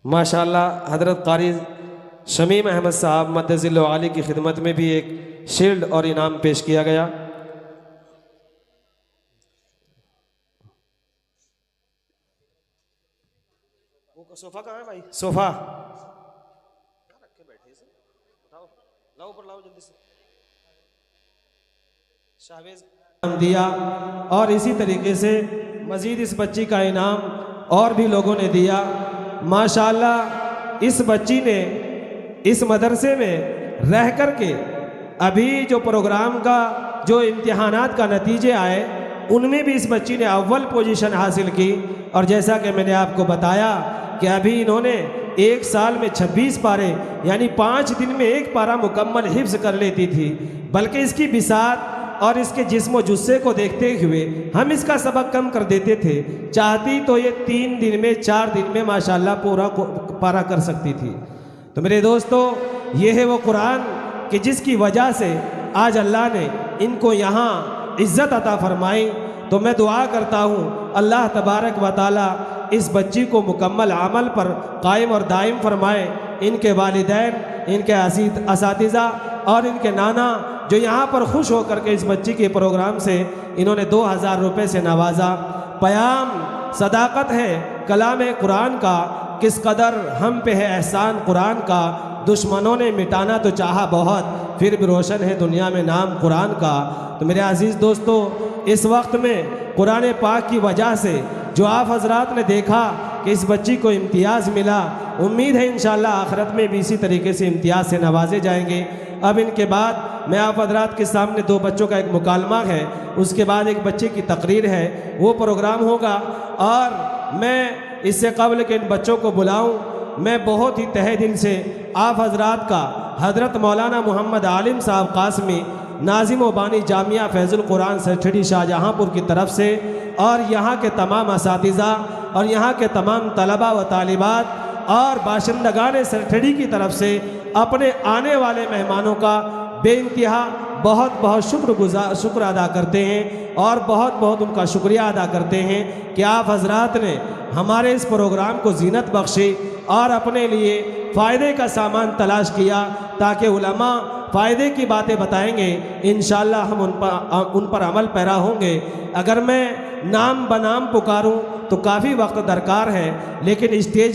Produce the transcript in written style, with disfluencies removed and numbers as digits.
माशाअल्लाह हज़रत क़ारी शमीम अहमद साहब मद्दज़िल्लु आली की खिदमत में भी एक शील्ड और इनाम पेश किया गया। वो सोफ़ा कहाँ है भाई? सोफ़ा रखे बैठे से उठाओ, लाओ ऊपर लाओ जल्दी से। शाहवेज़ दिया और इसी तरीके से मज़ीद इस बच्ची का इनाम और भी लोगों ने दिया। माशाअल्लाह इस बच्ची ने इस मदरसे में रह कर के अभी जो प्रोग्राम का जो इम्तिहानात का नतीजे आए उनमें भी इस बच्ची ने अव्वल पोजीशन हासिल की। और जैसा कि मैंने आपको बताया कि अभी इन्होंने एक साल में 26 पारे यानी 5 दिन में एक पारा मुकम्मल हिफ्ज़ कर लेती थी। बल्कि इसकी बिसात और इसके जिस्म जुस्से को देखते हुए हम इसका सबक कम कर देते थे। चाहती तो ये 3 दिन में 4 दिन में माशाअल्लाह पूरा पारा कर सकती थी। तो मेरे दोस्तों, ये है वो कुरान कि जिसकी वजह से आज अल्लाह ने इनको यहाँ इज़्ज़त अता फरमाई। तो मैं दुआ करता हूँ अल्लाह तबारक व तआला इस बच्ची को मुकम्मल अमल पर कायम और दायम फरमाए। इनके वालिदैन, इनके असातिज़ा और इनके नाना जो यहाँ पर खुश होकर के इस बच्ची के प्रोग्राम से इन्होंने 2000 रुपये से नवाजा। पयाम सदाकत है कलाम कुरान का, किस कदर हम पे है एहसान कुरान का। दुश्मनों ने मिटाना तो चाहा बहुत, फिर भी रोशन है दुनिया में नाम कुरान का। तो मेरे अजीज़ दोस्तों, इस वक्त में कुरान पाक की वजह से जो आप हजरात ने देखा कि इस बच्ची को इम्तियाज़ मिला, उम्मीद है इंशाअल्लाह आखिरत में भी इसी तरीके से इम्तियाज़ से नवाजे जाएंगे। अब इनके बाद मैं आप हजरात के सामने 2 बच्चों का एक मुकालमा है, उसके बाद एक बच्चे की तकरीर है, वो प्रोग्राम होगा। और मैं इससे कबल के इन बच्चों को बुलाऊं, मैं बहुत ही तहे दिल से आप हजरात का हज़रत मौलाना मोहम्मद आलिम साहब कासमी नाजिम व बानी जामिया फैज़ुल कुरान सेठड़ी शाहजहाँपुर की तरफ से और यहाँ के तमाम असातिज़ा और यहाँ के तमाम तलबा व तालिबात और बाशिंदगान सेठड़ी की तरफ से अपने आने वाले मेहमानों का बेइंतहा बहुत बहुत शुक्र अदा करते हैं और बहुत बहुत उनका शुक्रिया अदा करते हैं कि आप हजरात ने हमारे इस प्रोग्राम को जीनत बख्शी और अपने लिए फ़ायदे का सामान तलाश किया, ताकि उलमा फ़ायदे की बातें बताएंगे। इंशाअल्लाह हम उन पर अमल पैरा होंगे। अगर मैं नाम बनाम पुकारूं तो काफ़ी वक्त दरकार है, लेकिन स्टेज